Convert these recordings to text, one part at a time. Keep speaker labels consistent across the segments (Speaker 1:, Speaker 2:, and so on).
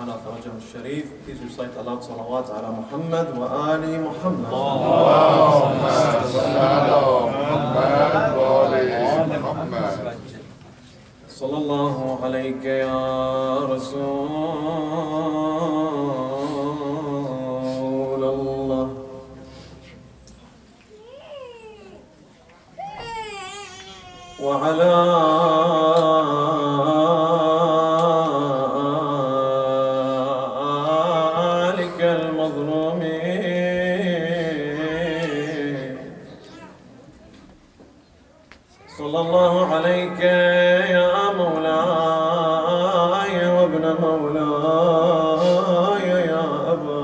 Speaker 1: ta'ala farajahu al-sharif. Please recite aloud salawat ala Muhammad wa ali Muhammad.
Speaker 2: Allahumma salli ala Muhammad wa ali Muhammad.
Speaker 1: Sallallahu alayka ya Rasulallah. Wa ala صلى الله عليك يا مولاي وابن مولاي يا أبا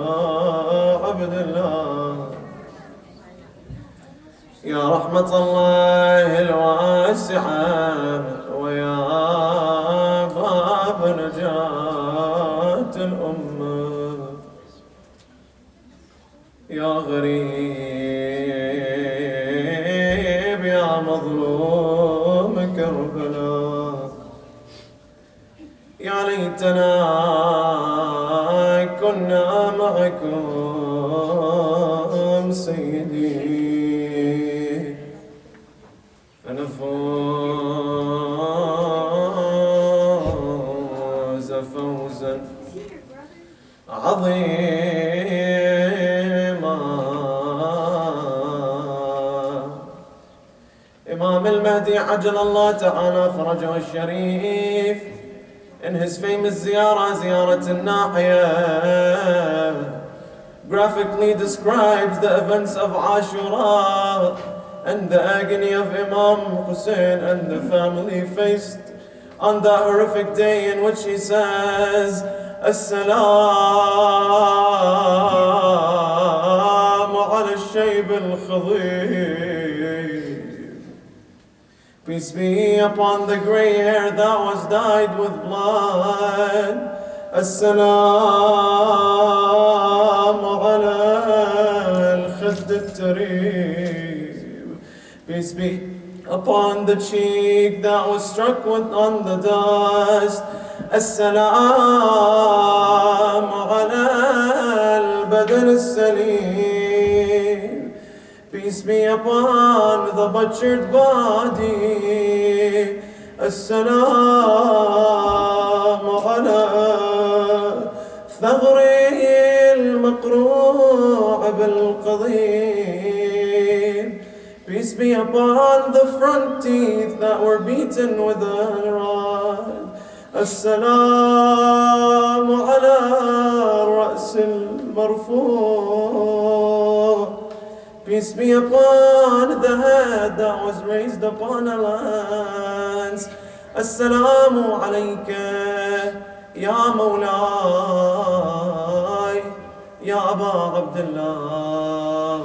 Speaker 1: عبد الله يا رحمة الله الواسعة ويا باب نجاة الأمة يا غريب يا مظلوم كربلاء يا ليتنا كنا معكم سيدي فنفوز فوزا عظيما. Imam al-Mahdi عجل الله تعالى فرجه الشريف, in his famous ziyarat an-Nahs, graphically describes the events of Ashura and the agony of Imam Hussein and the family faced on that horrific day, in which he says, As-salamu ala al-shayb al-khadib. Peace be upon the gray hair that was dyed with blood. As-salamu ala al-khadd al-tarib. Peace be upon the cheek that was struck on the dust. As-salamu ala al-badan al-salim. Peace be upon the butchered body. As-salamu ala thagri al-maqru' bil-qadib. Peace be upon the front teeth that were beaten with a rod. As-salamu ala ra's al-marfu'. Peace be upon the head that was raised upon a lance. As-salamu alayka ya mawlay ya Aba Abdullah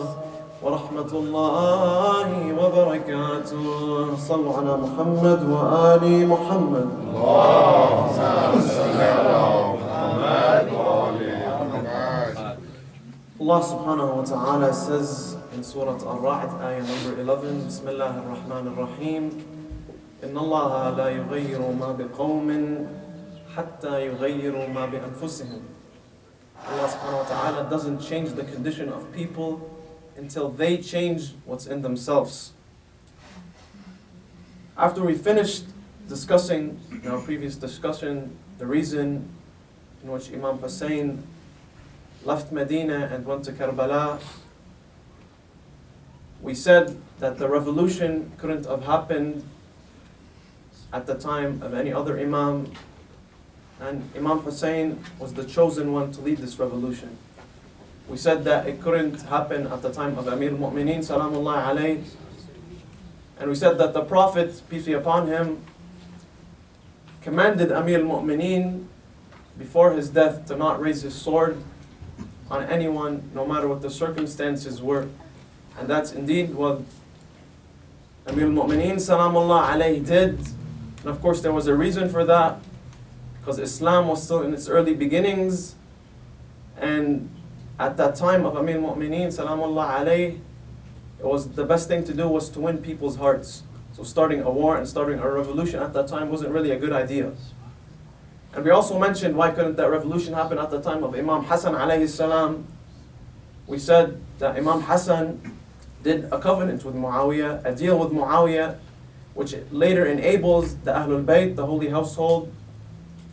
Speaker 1: wa rahmatullahi wa barakatuh. Sallu ala Muhammad wa ali Muhammad.
Speaker 2: Allahumma salli ala Muhammad wa ali Muhammad.
Speaker 1: Allah subhanahu wa ta'ala says in Surah Al-Ra'd, ayah number 11, Bismillah ar-Rahman ar-Rahim, Inna Allah la yughayyiru ma biqawmin hatta yughayyiru ma bi anfusihim. Allah subhanahu wa ta'ala doesn't change the condition of people until they change what's in themselves. After we finished discussing in our previous discussion the reason in which Imam Hussein left Medina and went to Karbala, we said that the revolution couldn't have happened at the time of any other Imam, and Imam Hussein was the chosen one to lead this revolution. We said that it couldn't happen at the time of Amir al-Mu'mineen Salamullahi alayhi, and we said that the Prophet, peace be upon him, commanded Amir al-Mu'mineen before his death to not raise his sword on anyone, no matter what the circumstances were. And that's indeed what Amir al-Mu'mineen Salamullah alayhi did. And of course there was a reason for that, because Islam was still in its early beginnings, and at that time of Amir al-Mu'mineen Salamullah alayhi, it was the best thing to do was to win people's hearts. So starting a war and starting a revolution at that time wasn't really a good idea. And we also mentioned why couldn't that revolution happen at the time of Imam Hassan alayhi salam. We said that Imam Hassan did a covenant with Muawiyah, a deal with Muawiyah, which later enables the Ahlul Bayt, the holy household,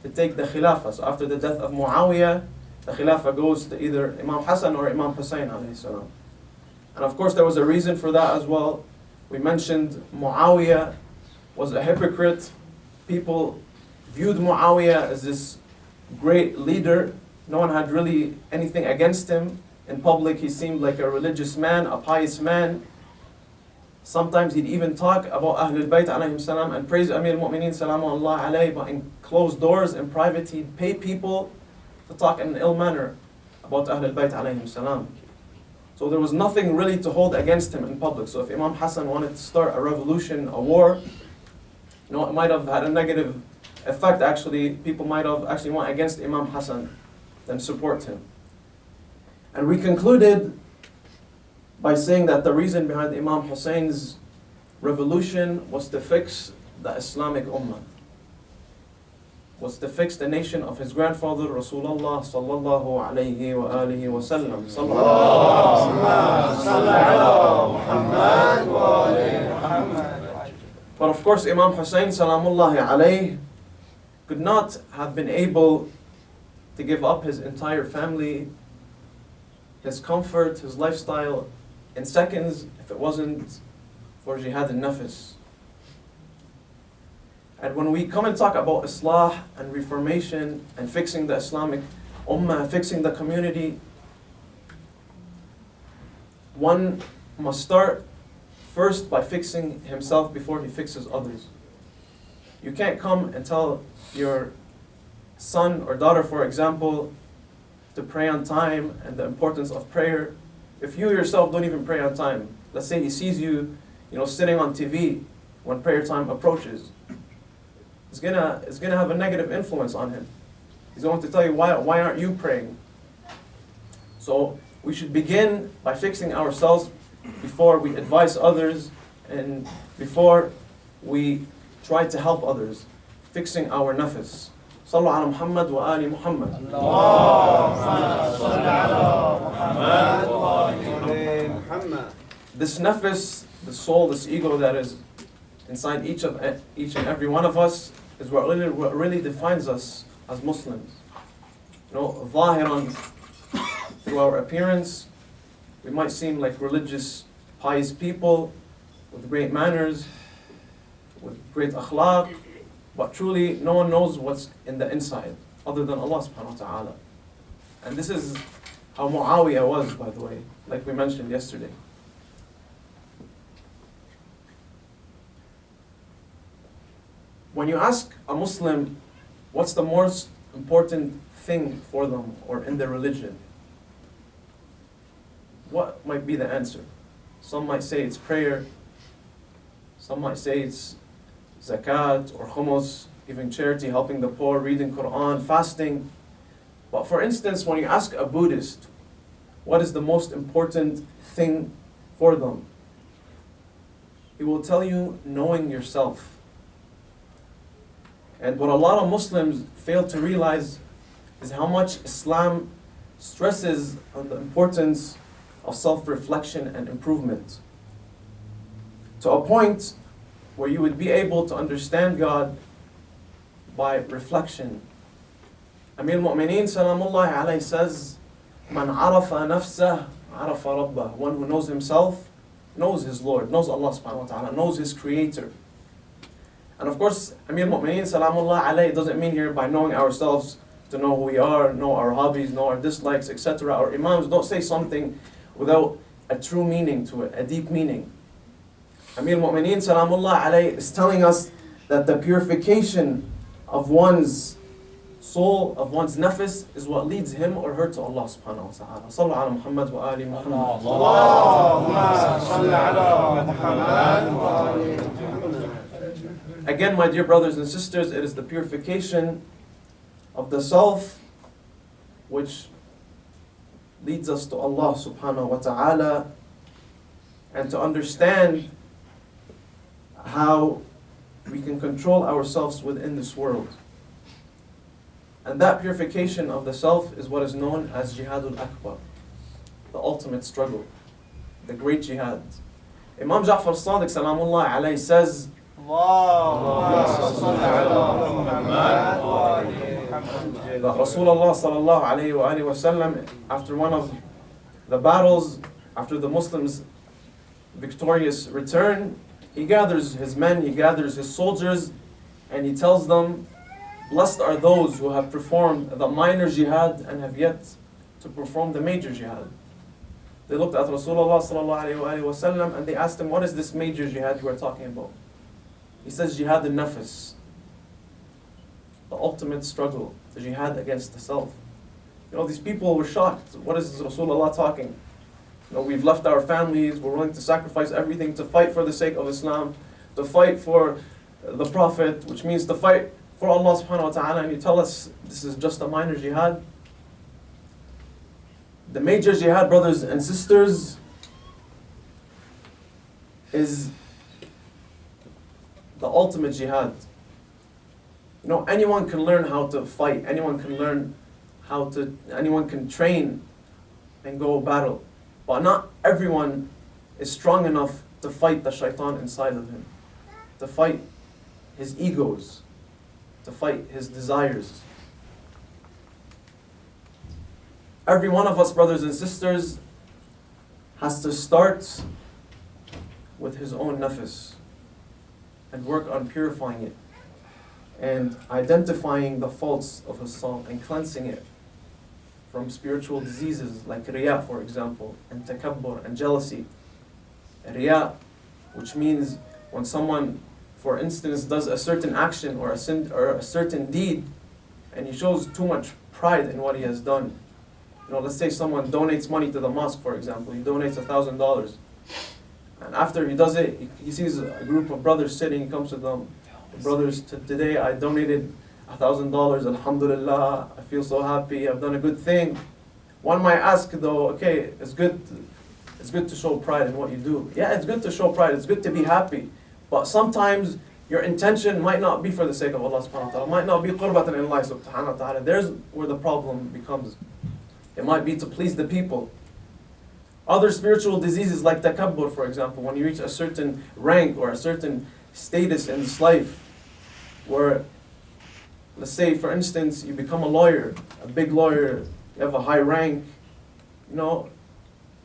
Speaker 1: to take the Khilafah. So after the death of Muawiyah, the Khilafah goes to either Imam Hassan or Imam Hussein alayhi salam. And of course there was a reason for that as well. We mentioned Muawiyah was a hypocrite. People viewed Muawiyah as this great leader. No one had really anything against him. In public, he seemed like a religious man, a pious man. Sometimes he'd even talk about Ahlul Bayt alayhim salam and praise Amir al-Mu'mineen salamu Allah alayhi, but in closed doors, in private, he'd pay people to talk in an ill manner about Ahlul Bayt alayhim salam. So there was nothing really to hold against him in public. So if Imam Hassan wanted to start a revolution, a war, it might have had a negative effect actually. People might have actually went against Imam Hassan than support him. And we concluded by saying that the reason behind Imam Hussein's revolution was to fix the Islamic Ummah, was to fix the nation of his grandfather Rasulullah sallallahu alayhi wa alihi wa sallam. But of course Imam Hussein salamullahi alayhi could not have been able to give up his entire family, his comfort, his lifestyle in seconds if it wasn't for Jihad an-Nafs. And when we come and talk about Islah and reformation and fixing the Islamic Ummah, fixing the community, one must start first by fixing himself before he fixes others. You can't come and tell your son or daughter, for example, to pray on time and the importance of prayer if you yourself don't even pray on time. Let's say he sees you, sitting on TV when prayer time approaches. It's gonna have a negative influence on him. He's going to tell you, why aren't you praying? So we should begin by fixing ourselves before we advise others and before we try to help others. Fixing our nafs. Sallu ala Muhammad wa ali Muhammad. This nafs, the soul, this ego that is inside each and every one of us is what really defines us as Muslims. Zahiran, through our appearance, we might seem like religious, pious people with great manners, with great akhlaq, but truly no one knows what's in the inside other than Allah subhanahu wa ta'ala. And this is how Muawiyah was, by the way, like we mentioned yesterday. When you ask a Muslim what's the most important thing for them or in their religion, what might be the answer? Some might say it's prayer, some might say it's zakat or hummus, giving charity, helping the poor, reading Quran, fasting. But for instance, when you ask a Buddhist, what is the most important thing for them? He will tell you knowing yourself. And what a lot of Muslims fail to realize is how much Islam stresses on the importance of self-reflection and improvement, to a point where you would be able to understand God by reflection. Amir al-Mu'mineen salamullahi alayhi says, Man arafa nafsah, arafa rabbah. One who knows himself, knows his Lord, knows Allah subhanahu wa ta'ala, knows his Creator. And of course, Amir al-Mu'mineen salamullahi alayhi doesn't mean here by knowing ourselves to know who we are, know our hobbies, know our dislikes, etc. Our Imams don't say something without a true meaning to it, a deep meaning. Amir al-Mu'mineen salamullahi alayhi is telling us that the purification of one's soul, of one's nafs, is what leads him or her to Allah subhanahu wa ta'ala. Sallu ala Muhammad wa ali Muhammad. Again, my dear brothers and sisters, it is the purification of the self which leads us to Allah subhanahu wa ta'ala, and to understand how we can control ourselves within this world. And that purification of the self is what is known as Jihadul Akbar, the ultimate struggle, the great jihad. Imam Jafar Sadiq Salamullah alayhi says, that Rasulullah sallallahu alayhi wa sallam, after one of the battles, after the Muslims' victorious return, he gathers his men, he gathers his soldiers, and he tells them, blessed are those who have performed the minor jihad and have yet to perform the major jihad. They looked at Rasulullah sallallahu alayhi wa sallam and they asked him, what is this major jihad you are talking about? He says, Jihad an-Nafs, the ultimate struggle, the jihad against the self. You know, these people were shocked. What is Rasulullah talking? You know, we've left our families, we're willing to sacrifice everything to fight for the sake of Islam, to fight for the Prophet, which means to fight for Allah subhanahu wa ta'ala, and you tell us this is just a minor jihad? The major jihad, brothers and sisters, is the ultimate jihad. You know, anyone can learn how to fight, anyone can train and go battle. But not everyone is strong enough to fight the shaitan inside of him, to fight his egos, to fight his desires. Every one of us, brothers and sisters, has to start with his own nafs and work on purifying it and identifying the faults of his soul and cleansing it from spiritual diseases like riya, for example, and takabbur and jealousy. Riya, which means when someone, for instance, does a certain action or a certain deed and he shows too much pride in what he has done. You know, let's say someone donates money to the mosque, for example. He donates $1,000. And after he does it, he sees a group of brothers sitting. He comes to them, brothers, today I donated $1,000. Alhamdulillah, I feel so happy. I've done a good thing. One might ask, though, okay, it's good to show pride in what you do. Yeah, it's good to show pride. It's good to be happy. But sometimes your intention might not be for the sake of Allah subhanahu wa ta'ala. It might not be qurbatan in Allah subhanahu wa ta'ala. There's where the problem becomes. It might be to please the people. Other spiritual diseases like takabbur, for example, when you reach a certain rank or a certain status in this life, where, let's say, for instance, you become a lawyer, a big lawyer, you have a high rank, you know,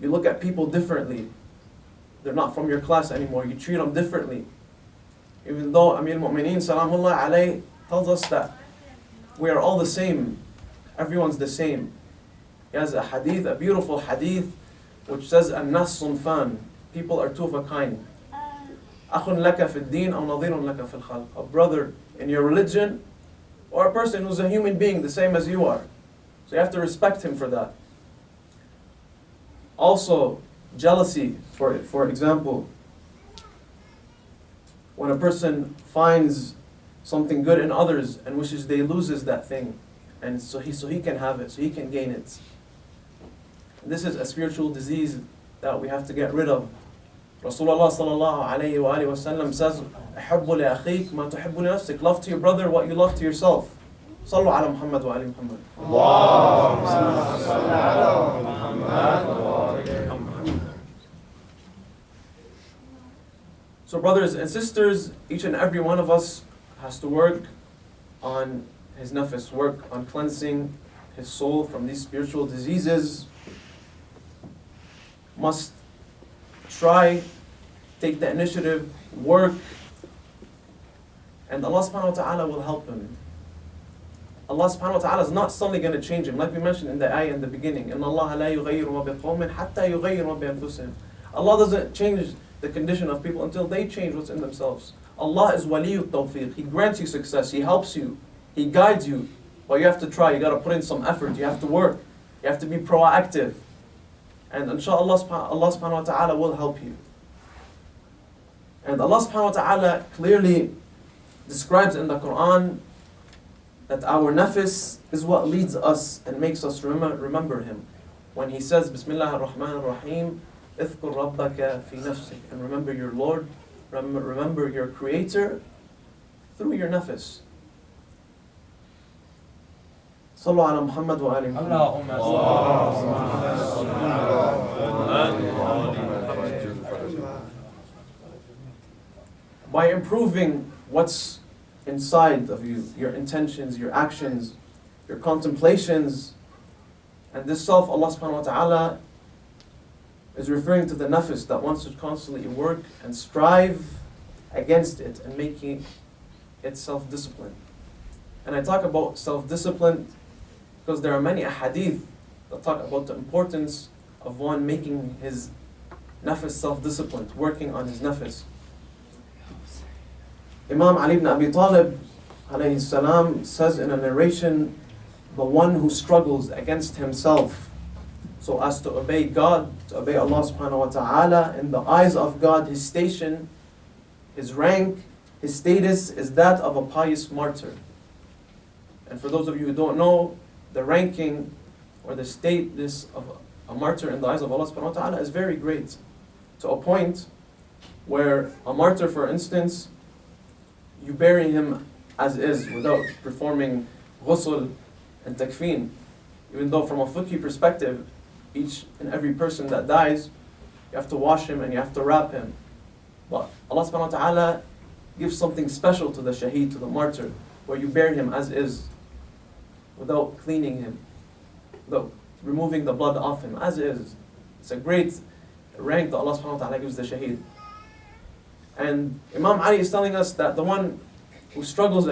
Speaker 1: you look at people differently. They're not from your class anymore. You treat them differently. Even though Amir al-Mu'mineen, salamullah alayhi, tells us that we are all the same. Everyone's the same. He has a hadith, a beautiful hadith, which says, an-Nafs sunfan, people are two of a kind. Akhun laka fi ad-din aw nadhirun laka fi al-khalq. A brother in your religion, or a person who's a human being, the same as you are. So you have to respect him for that. Also, jealousy, for example. When a person finds something good in others and wishes they loses that thing, and so he can have it, so he can gain it. This is a spiritual disease that we have to get rid of. Rasulullah sallallahu alayhi wa sallam says, أحب لأخيك ما تحب لنفسك. Love to your brother what you love to yourself. صلوا على محمد وعلى محمد. اللهم صل على محمد. So brothers and sisters, each and every one of us has to work on his nafs, work on cleansing his soul from these spiritual diseases. Must try, take the initiative, work, and Allah subhanahu wa ta'ala will help him. Allah subhanahu wa ta'ala is not suddenly going to change him. Like we mentioned in the ayah in the beginning, إِنَّ اللَّهَ لَا يُغَيِّرُ مَا بِقَوْمٍ حَتَّى يُغَيِّرُ مَا بِأَنفُسِهِمْ. Allah doesn't change the condition of people until they change what's in themselves. Allah is waliyu tawfiq. He grants you success. He helps you. He guides you. But you have to try. You got to put in some effort. You have to work. You have to be proactive. And inshallah, Allah subhanahu wa ta'ala will help you. And Allah subhanahu wa ta'ala clearly describes in the Quran that our nafs is what leads us and makes us remember Him. When He says, Bismillah ar-Rahman ar-Rahim, اذكر ربك في نفسك, and remember your Lord, remember your Creator through your nafs. صلوا على محمد وآل محمد. By improving what's inside of you, your intentions, your actions, your contemplations, and this self, Allah subhanahu wa ta'ala is referring to the nafs that wants to constantly work and strive against it and making it self-disciplined. And I talk about self-discipline because there are many ahadith that talk about the importance of one making his nafs self-disciplined, working on his nafs. Imam Ali ibn Abi Talib alayhi salam says in a narration, the one who struggles against himself so as to obey God, to obey Allah subhanahu wa ta'ala, in the eyes of God, his station, his rank, his status is that of a pious martyr. And for those of you who don't know, the ranking or the status of a martyr in the eyes of Allah subhanahu wa ta'ala is very great, to a point where a martyr, for instance, you bury him as is without performing ghusl and takfeen. Even though from a fiqhi perspective, each and every person that dies, you have to wash him and you have to wrap him. But Allah subhanahu wa ta'ala gives something special to the shaheed, to the martyr, where you bury him as is, without cleaning him, without removing the blood off him, as is. It's a great rank that Allah subhanahu wa ta'ala gives the shaheed. And Imam Ali is telling us that the one who struggles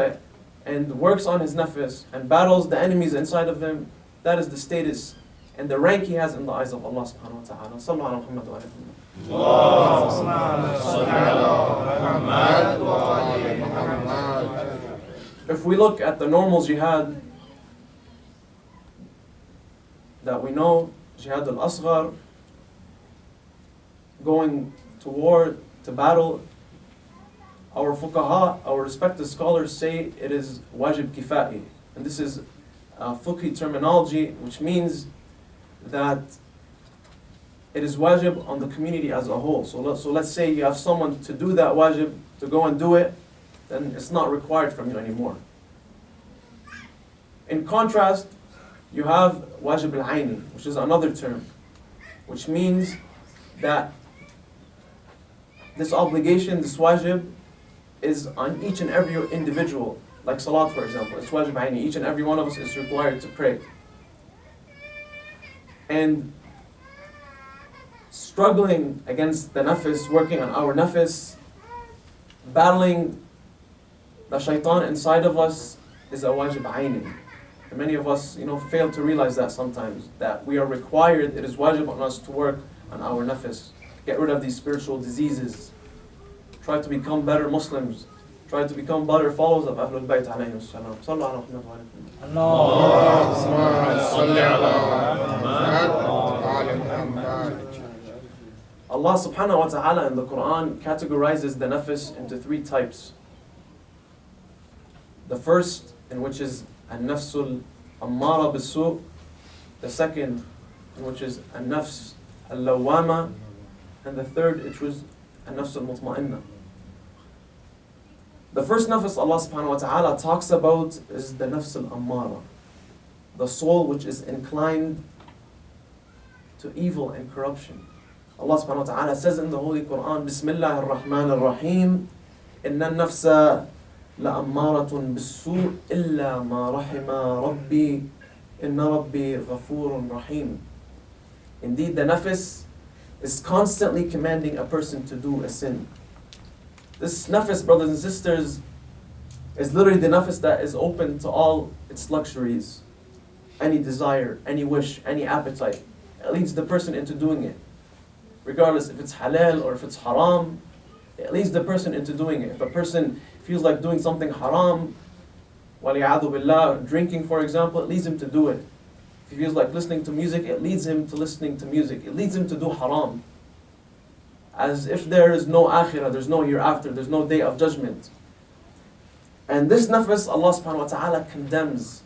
Speaker 1: and works on his nafs and battles the enemies inside of him, that is the status and the rank he has in the eyes of Allah subhanahu wa ta'ala. Sallu ala Muhammad wa ala. If we look at the normal jihad that we know, Jihad al-Asghar, going to war, to battle, our fuqaha, our respected scholars say it is wajib kifa'i. And this is fiqhi terminology, which means that it is wajib on the community as a whole. So let's say you have someone to do that wajib, to go and do it, then it's not required from you anymore. In contrast, you have wajib al-aini, which is another term, which means that this obligation, this wajib, is on each and every individual. Like salat, for example, it's wajib aini. Each and every one of us is required to pray. And struggling against the nafs, working on our nafs, battling the shaitan inside of us is a wajib aini. And many of us, fail to realize that sometimes, that we are required, it is wajib on us to work on our nafs, get rid of these spiritual diseases, try to become better Muslims, try to become better followers of Ahlul Bayt alayhim salam. Sallu ala Muhammad wa ala. Allah subhanahu wa ta'ala in the Quran categorizes the nafs into three types. The first, in which is an-Nafs al-Ammara bis-Su', the second, in which is an-Nafs al-Lawwama, and the third, which was an-Nafs al-Mutma'inna. The first nafs Allah subhanahu wa ta'ala talks about is the nafs al-ammara, the soul which is inclined to evil and corruption. Allah subhanahu wa ta'ala says in the Holy Quran, Bismillah ar-Rahman ar-Rahim, Inna an-nafsa la'ammaratun bis-su' illa ma rahima rabbi, inna rabbi ghafurun rahim. Indeed, the nafs is constantly commanding a person to do a sin. This nafs, brothers and sisters, is literally the nafs that is open to all its luxuries. Any desire, any wish, any appetite. It leads the person into doing it. Regardless if it's halal or if it's haram, it leads the person into doing it. If a person feels like doing something haram, waliyadu billah, drinking for example, it leads him to do it. If he feels like listening to music, it leads him to listening to music. It leads him to do haram. As if there is no akhirah, there's no hereafter, there's no day of judgment. And this nafs, Allah subhanahu wa ta'ala condemns.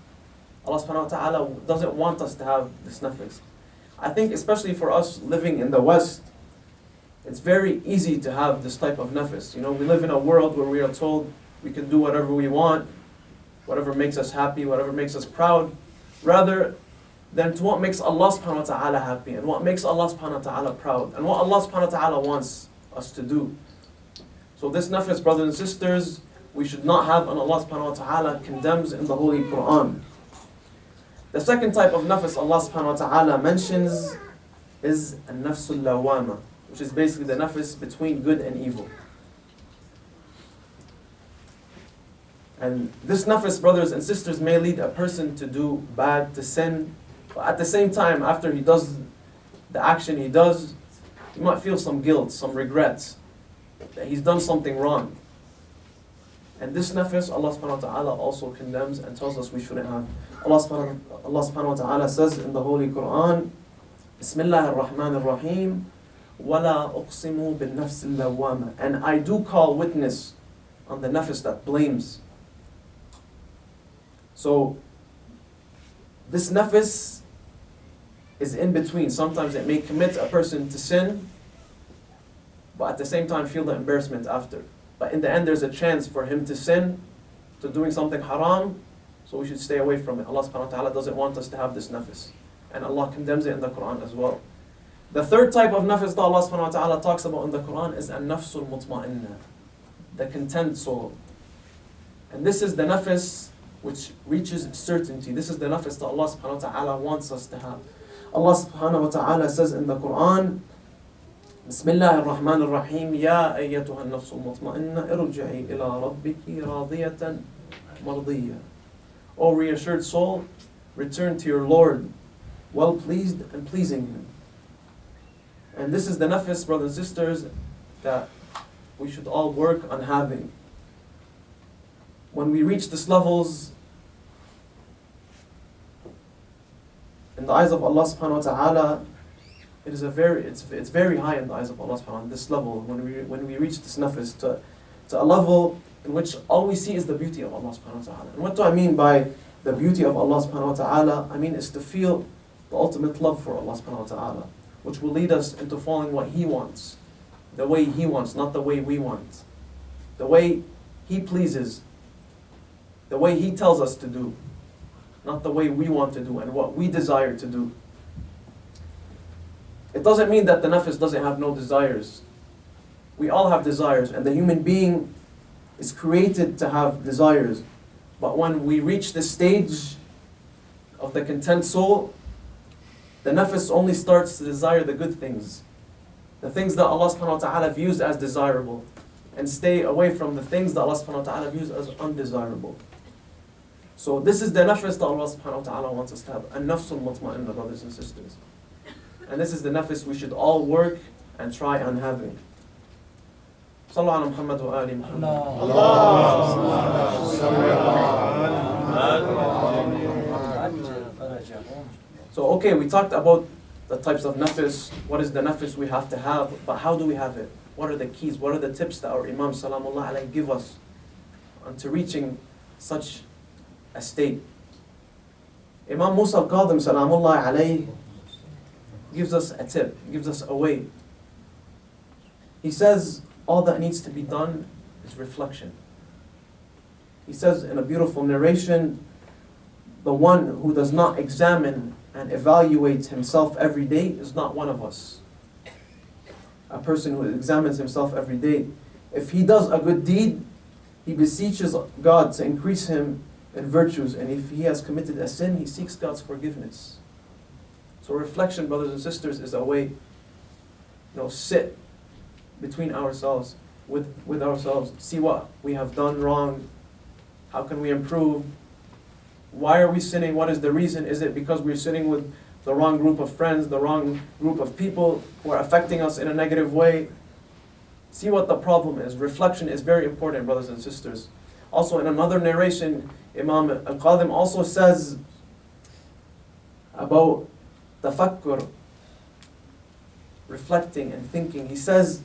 Speaker 1: Allah subhanahu wa ta'ala doesn't want us to have this nafs. I think especially for us living in the West, it's very easy to have this type of nafs. We live in a world where we are told we can do whatever we want, whatever makes us happy, whatever makes us proud. rather than to what makes Allah subhanahu wa ta'ala happy and what makes Allah subhanahu wa ta'ala proud and what Allah subhanahu wa ta'ala wants us to do. So this nafs, brothers and sisters, we should not have, and Allah subhanahu wa ta'ala condemns in the Holy Quran. The second type of nafs Allah subhanahu wa ta'ala mentions is an-Nafs al-Lawwama, which is basically the nafs between good and evil. And this nafs, brothers and sisters, may lead a person to do bad, to sin, but at the same time, after he does the action he does, he might feel some guilt, some regrets, that he's done something wrong. And this nafs, Allah subhanahu wa ta'ala also condemns and tells us we shouldn't have. Allah subhanahu wa ta'ala says in the Holy Quran, Bismillah ar-Rahman ar-Rahim, وَلَا أُقْسِمُ بِالنَّفْسِ اللَّوَّامَةِ. And I do call witness on the nafs that blames. So, this nafs is in between. Sometimes it may commit a person to sin, but at the same time feel the embarrassment after. But in the end, there's a chance for him to sin, to doing something haram, so we should stay away from it. Allah subhanahu wa ta'ala doesn't want us to have this nafs. And Allah condemns it in the Quran as well. The third type of nafs that Allah subhanahu wa ta'ala talks about in the Quran is an-Nafs al-Mutma'inna, the content soul. And this is the nafs which reaches certainty. This is the nafs that Allah subhanahu wa ta'ala wants us to have. Allah subhanahu wa ta'ala says in the Quran, Bismillah ar-Rahman ar-Rahim, Ya ayyatuha an-Nafs al-Mutma'inna, irji'i ila rabbiki radiyatan mardiyya. O reassured soul, return to your Lord, well pleased and pleasing Him. And this is the nafs, brothers and sisters, that we should all work on having. When we reach these levels, in the eyes of Allah subhanahu wa ta'ala, it's very high in the eyes of Allah subhanahu wa ta'ala, this level, when we reach this nafs to a level in which all we see is the beauty of Allah subhanahu wa ta'ala. And what do I mean by the beauty of Allah subhanahu wa ta'ala? I mean is to feel the ultimate love for Allah subhanahu wa ta'ala, which will lead us into following what He wants, the way He wants, not the way we want, the way He pleases, the way He tells us to do, not the way we want to do and what we desire to do. It doesn't mean that the nafs doesn't have no desires. We all have desires, and the human being is created to have desires. But when we reach the stage of the content soul, the nafs only starts to desire the good things, the things that Allah subhanahu wa ta'ala views as desirable, and stay away from the things that Allah subhanahu wa ta'ala views as undesirable. So this is the nafs that Allah subhanahu wa ta'ala wants us to have, an-Nafs al-Mutma'inna, brothers and sisters. And this is the nafs we should all work and try on having. Sallu ala Muhammad wa ali Muhammad. So okay, we talked about the types of nafs, what is the nafs we have to have, but how do we have it? What are the keys? What are the tips that our Imam Salamullah alayhi give us onto reaching such a state? Imam Musa al-Qadim Salamullah alayhi gives us a tip, gives us a way. He says all that needs to be done is reflection. He says in a beautiful narration, the one who does not examine and evaluate himself every day is not one of us. A person who examines himself every day, if he does a good deed, he beseeches God to increase him in virtues, and if he has committed a sin, he seeks God's forgiveness. So reflection, brothers and sisters, is a way, sit between ourselves, with ourselves, see what we have done wrong, how can we improve, why are we sinning, what is the reason, is it because we're sitting with the wrong group of friends, the wrong group of people who are affecting us in a negative way? See what the problem is. Reflection is very important, brothers and sisters. Also in another narration, Imam al-Qadim also says about tafakkur, reflecting and thinking. He says,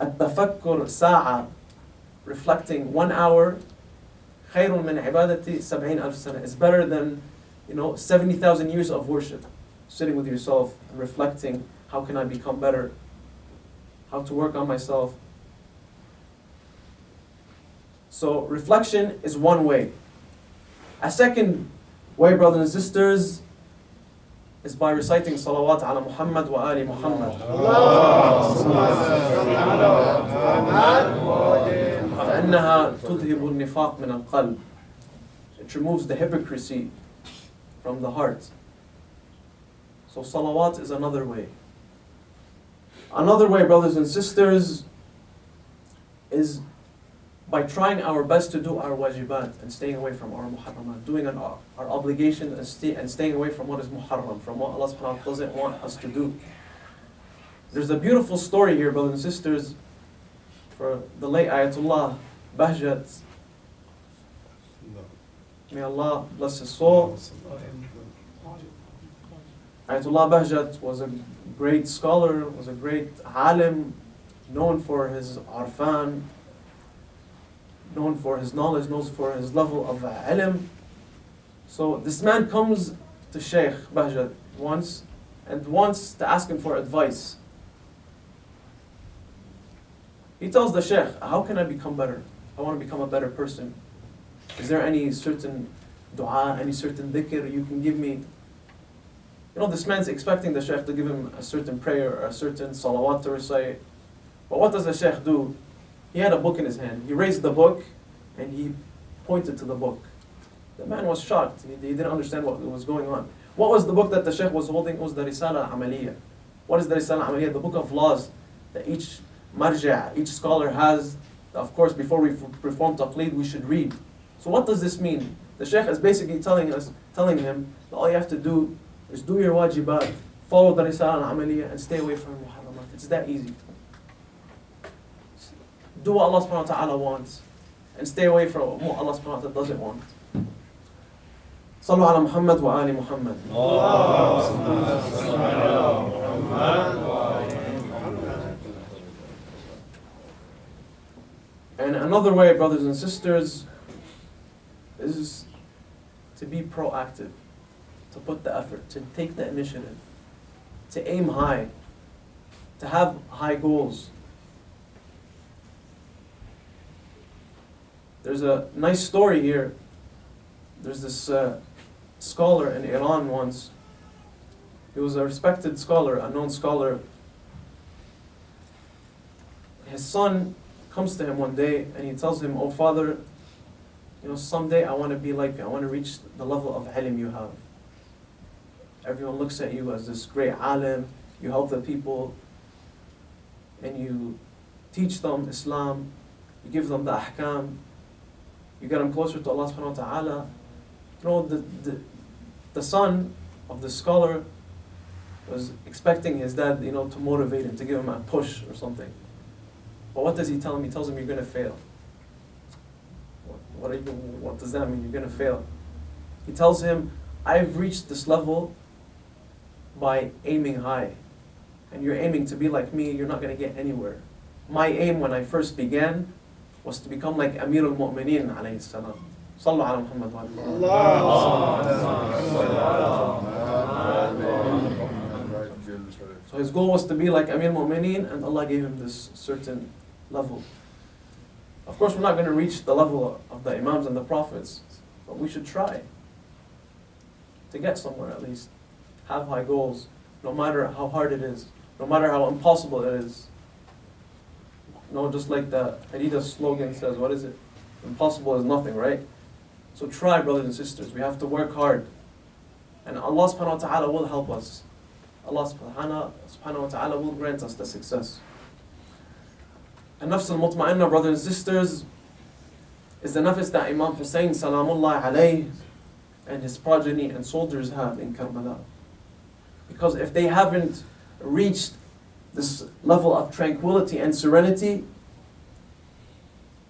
Speaker 1: at-tafakkur sa'a, reflecting 1 hour, khayrun min ibadati 70,000 sana, is better than 70,000 years of worship. Sitting with yourself and reflecting, how can I become better? How to work on myself? So reflection is one way. A second way, brothers and sisters, is by reciting salawat ala Muhammad wa ali Muhammad. فإنها تذهب النفاق من القلب. It removes the hypocrisy from the heart. So salawat is another way. Another way, brothers and sisters, is by trying our best to do our wajibat and staying away from our muharramat, doing our obligation and staying away from what is muharram, from what Allah subhanahu wa ta'ala doesn't want us to do. There's a beautiful story here, brothers and sisters, for the late Ayatollah Bahjat. May Allah bless his soul. Ayatollah Bahjat was a great scholar, was a great alim, known for his arfan, known for his knowledge, known for his level of ilm. So this man comes to Shaikh Bahjat once and wants to ask him for advice. He tells the Shaykh, how can I become better? I want to become a better person. Is there any certain dua, any certain dhikr you can give me? You know, this man's expecting the Shaykh to give him a certain prayer or a certain salawat to recite. But what does the Shaykh do? He had a book in his hand. He raised the book and he pointed to the book. The man was shocked. He didn't understand what was going on. What was the book that the Shaykh was holding? It was the Risala Amaliyah. What is the Risala Amaliyah? The book of laws that each marja', each scholar has. Of course, before we perform taqleed, we should read. So what does this mean? The Shaykh is basically telling him that all you have to do is do your wajibat, follow the Risala Amaliyah, and stay away from Muharramat. It's that easy. Do what Allah subhanahu wa ta'ala wants and stay away from what Allah subhanahu wa ta'ala doesn't want. Sallu ala Muhammad wa ali Muhammad. And another way, brothers and sisters, is to be proactive, to put the effort, to take the initiative, to aim high, to have high goals. There's a nice story here. There's this scholar in Iran once. He was a respected scholar, a known scholar. His son comes to him one day and he tells him, "Oh father, you know, someday I want to be like you. I want to reach the level of ilm you have. Everyone looks at you as this great alim. You help the people and you teach them Islam. You give them the ahkam. You get them closer to Allah subhanahu wa ta'ala." You know, the son of the scholar was expecting his dad, you know, to motivate him, to give him a push or something. But what does he tell him? He tells him, "You're going to fail." What does that mean? You're going to fail. He tells him, "I've reached this level by aiming high. And you're aiming to be like me, you're not going to get anywhere. My aim when I first began was to become like Amir al-Mu'mineen alayhi salam. Sallu ala Muhammad wa So his goal was to be like Amir al-Mu'mineen, and Allah gave him this certain level. Of course, we're not going to reach the level of the Imams and the Prophets, but we should try to get somewhere at least. Have high goals, no matter how hard it is, no matter how impossible it is. No, just like the Adidas slogan says, what is it? Impossible is nothing, right? So try, brothers and sisters. We have to work hard. And Allah subhanahu wa ta'ala will help us. Allah subhanahu wa ta'ala will grant us the success. An-Nafs al-Mutma'inna, brothers and sisters, is the nafs that Imam Hussein salamullah alayh and his progeny and soldiers have in Karbala. Because if they haven't reached this level of tranquility and serenity,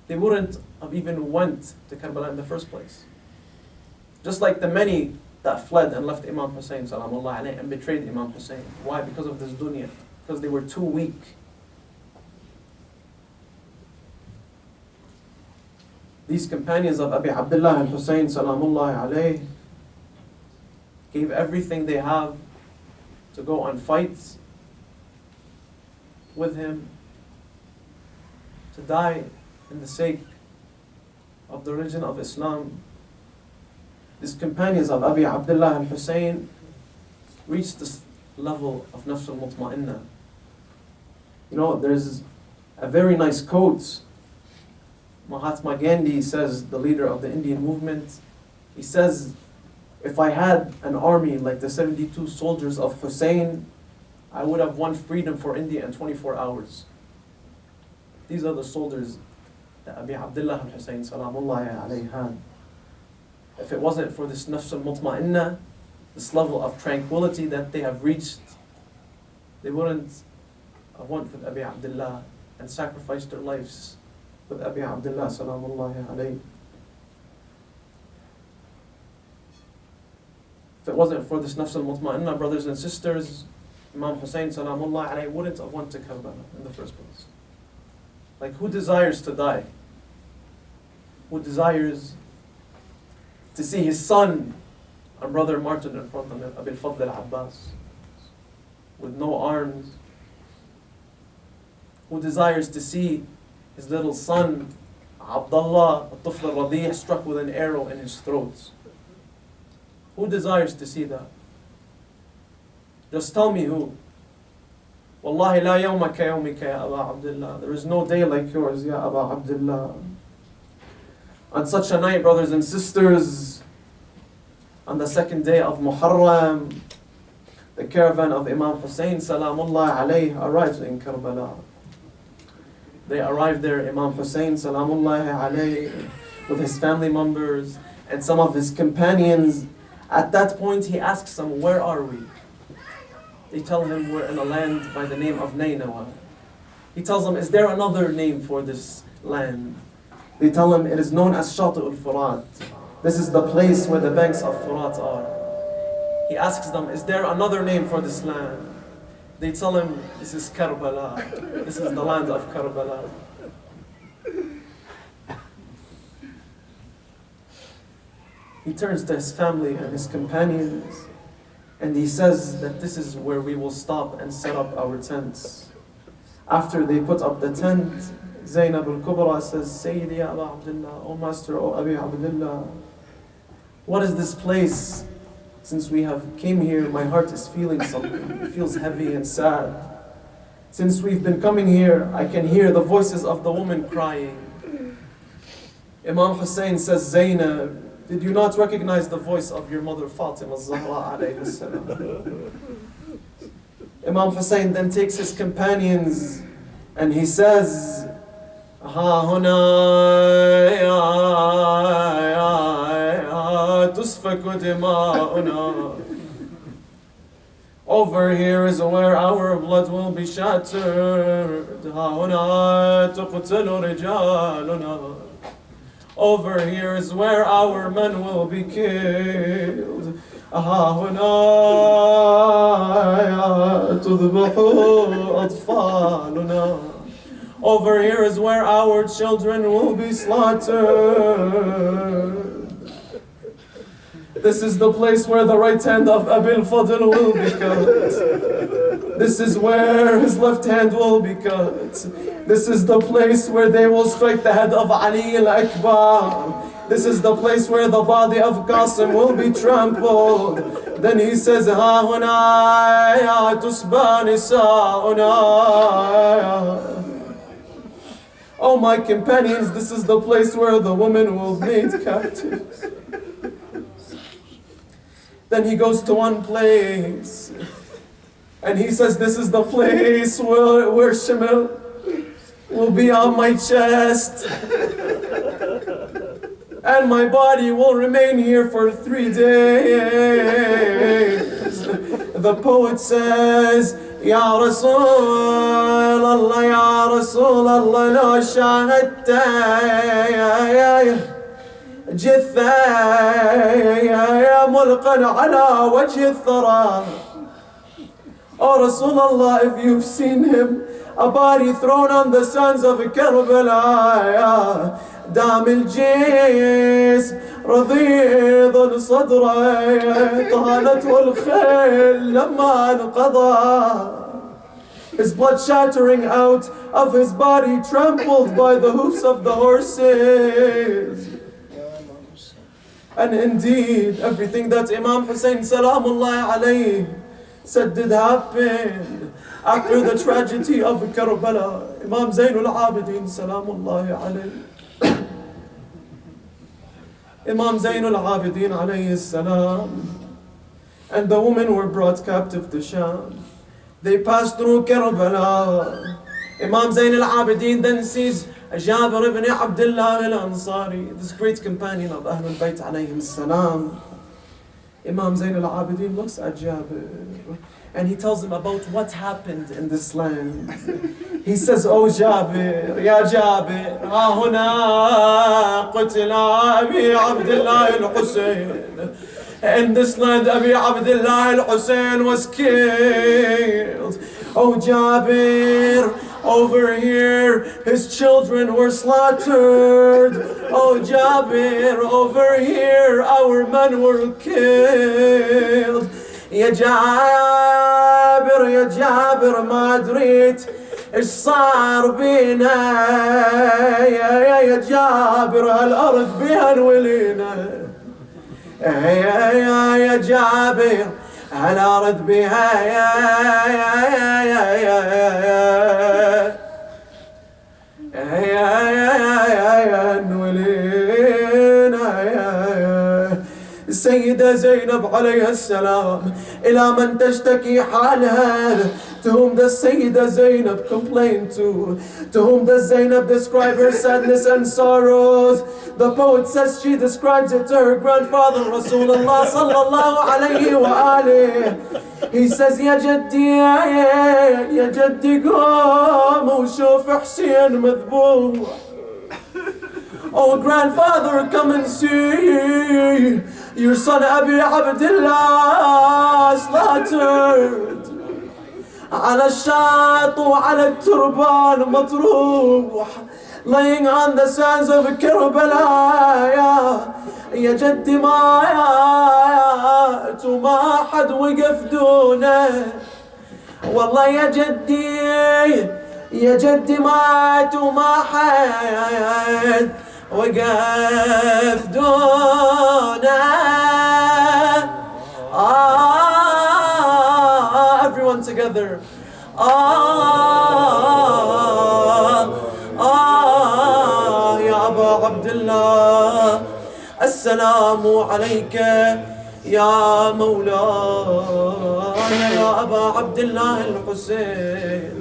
Speaker 1: they wouldn't have even went to Karbala in the first place. Just like the many that fled and left Imam Hussein salamullah alayhi and betrayed Imam Hussein. Why? Because of this dunya. Because they were too weak. These companions of Abi Abdullah al-Hussein salamullah alayhi gave everything they have to go on fights with him, to die in the sake of the religion of Islam. these companions of Abi Abdullah al-Hussein reached this level of Nafs al-Mutma'inna. You know, there's a very nice quote. Mahatma Gandhi says, the leader of the Indian movement, he says, if I had an army like the 72 soldiers of Hussein, I would have won freedom for India in 24 hours. These are the soldiers that Abi Abdullah al-Hussein salamullahi alayhi had. If it wasn't for this nafs al-mutma'inna, this level of tranquility that they have reached, they wouldn't have went with Abi Abdullah and sacrificed their lives with Abi Abdullah salamullahi alayhi. If it wasn't for this nafs al-mutma'inna, brothers and sisters, Imam Hussein salamullahi alayhi wouldn't have went to Karbala in the first place. Like, who desires to die? Who desires to see his son and brother martyred in front of him, Abil Fadl al-Abbas, with no arms? Who desires to see his little son, Abdullah, al-Tufl al-Radi', struck with an arrow in his throat? Who desires to see that? Just tell me who. Wallahi la yawma ka yawmika ya Aba Abdullah. There is no day like yours, ya Aba Abdullah. On such a night, brothers and sisters, on the second day of Muharram, the caravan of Imam Hussein salamullah alayhi arrives in Karbala. They arrived there, Imam Hussein salamullah alayhi, with his family members and some of his companions. At that point, he asks them, where are we? They tell him, we're in a land by the name of Nainawa. He tells them, is there another name for this land? They tell him, it is known as Shati al-Furat. This is the place where the banks of Furat are. He asks them, is there another name for this land? They tell him, this is Karbala. This is the land of Karbala. He turns to his family and his companions, and he says that this is where we will stop and set up our tents. After they put up the tent, Zainab al-Kubra says, Sayyidi ya Aba Abdullah, O Master, O Abi Abdullah, what is this place? Since we have came here, my heart is feeling something. It feels heavy and sad. Since we've been coming here, I can hear the voices of the women crying. Imam Hussein says, Zainab, did you not recognize the voice of your mother Fatima al-Zahra alayhi salam? Imam Hussein then takes his companions and he says, Ha huna ya tusfaku dima'una. Over here is where our blood will be shattered. Ha huna tuqtalu rijaluna. Over here is where our men will be killed. Ha huna tudhbahu atfaluna. Over here is where our children will be slaughtered. This is the place where the right hand of Abil Fadl will be cut. This is where his left hand will be cut. This is the place where they will strike the head of Ali al-Akbar. This is the place where the body of Qasim will be trampled. Then he says, Ha huna tusba nisa'una. Oh my companions, this is the place where the women will be made captives. Then he goes to one place and he says, this is the place where Shimel will be on my chest and my body will remain here for 3 days. The poet says, Ya Rasul Allah, Ya Rasul Allah, la shahadta جثة ملقا على وجه الثرى. Oh Rasulullah, if you've seen him, a body thrown on the sands of Karbala, دام الجسم رضيض الصدر طالته الخيل لما انقضى. His blood shattering out of his body, trampled by the hoofs of the horses. And indeed, everything that Imam Hussein Salamullah alayhi said did happen after the tragedy of Karbala. Imam Zainul Abidin Salamullah alayhi. Imam Zainul Abidin alayhi salam and the women were brought captive to Sham. They passed through Karbala. Imam Zain al-Abidin then sees Jabir ibn Abdullah al-Ansari, this great companion of Ahlul Bayt alayhim salam. Imam Zain al-Abidin looks at Jabir and he tells him about what happened in this land. He says, "Oh Jabir, Ya Jabir, ha huna qutila Abi Abdullah al-Husayn. In this land, Abi Abdullah al-Husayn was killed. Oh Jabir, over here, his children were slaughtered. Oh Jabir, over here, our men were killed. يا جابر ما دريت ايش صار بينا يا جابر هالارض بها نولينا يا جابر هالارض بها يا نولينا السيدة زينب عليها السلام إلى من تشتكي حالها. To whom does Sayyida Zainab complain to? To whom does Zainab describe her sadness and sorrows? The poet says she describes it to her grandfather Rasulullah sallallahu alayhi wa alayhi. He says يا جدي قوم وشوف حسين مذبوح. Oh grandfather, come and see your son Abi Abdullah slaughtered. على الشاط وعلى التربان مطروح, laying on the sands of Karbala. يا جدي مات وما حد وقف دونه. والله يا جدي مات وما حد وقف دونه. Everyone together. يا أبا عبد الله السلام عليك يا مولاي يا أبا عبد الله الحسين.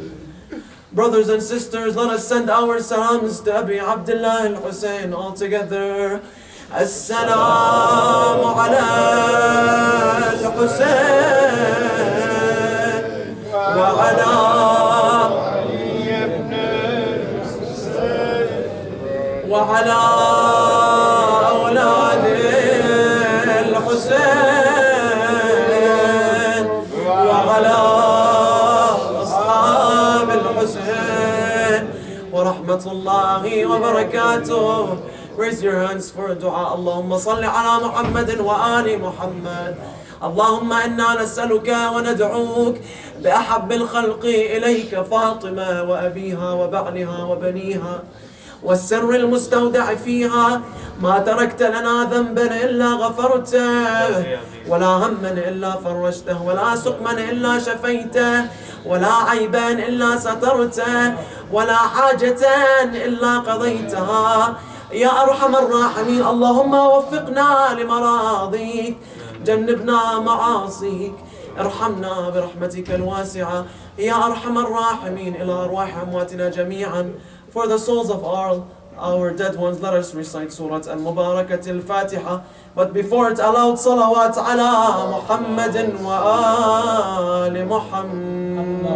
Speaker 1: Brothers and sisters, let us send our salams to Abi Abdullah al-Husayn all together. السلام على الحسين وعلى علي بن الحسين وعلى أولاد الحسين وعلى أصحاب الحسين ورحمة الله وبركاته. Raise your hands for a dua. اللهم صل على محمد وآل محمد. اللهم إنا نسألك وندعوك بأحب الخلق إليك فاطمة وأبيها وبعلها وبنيها والسر المستودع فيها. ما تركت لنا ذنبا إلا غفرته ولا هما إلا فرجته ولا سقما إلا شفيته ولا عيبا إلا سترته ولا حاجة إلا قضيتها يا أرحم الراحمين. اللهم وفقنا لمراضيك, جنبنا معاصيك, ارحمنا برحمتك الواسعة يا أرحم الراحمين. إلى أرواح أمواتنا جميعا. For the souls of our dead ones, let us recite Surah Al-Mubarakat Al-Fatiha. But before it, aloud salawat ala Muhammadin wa ali Muhammad.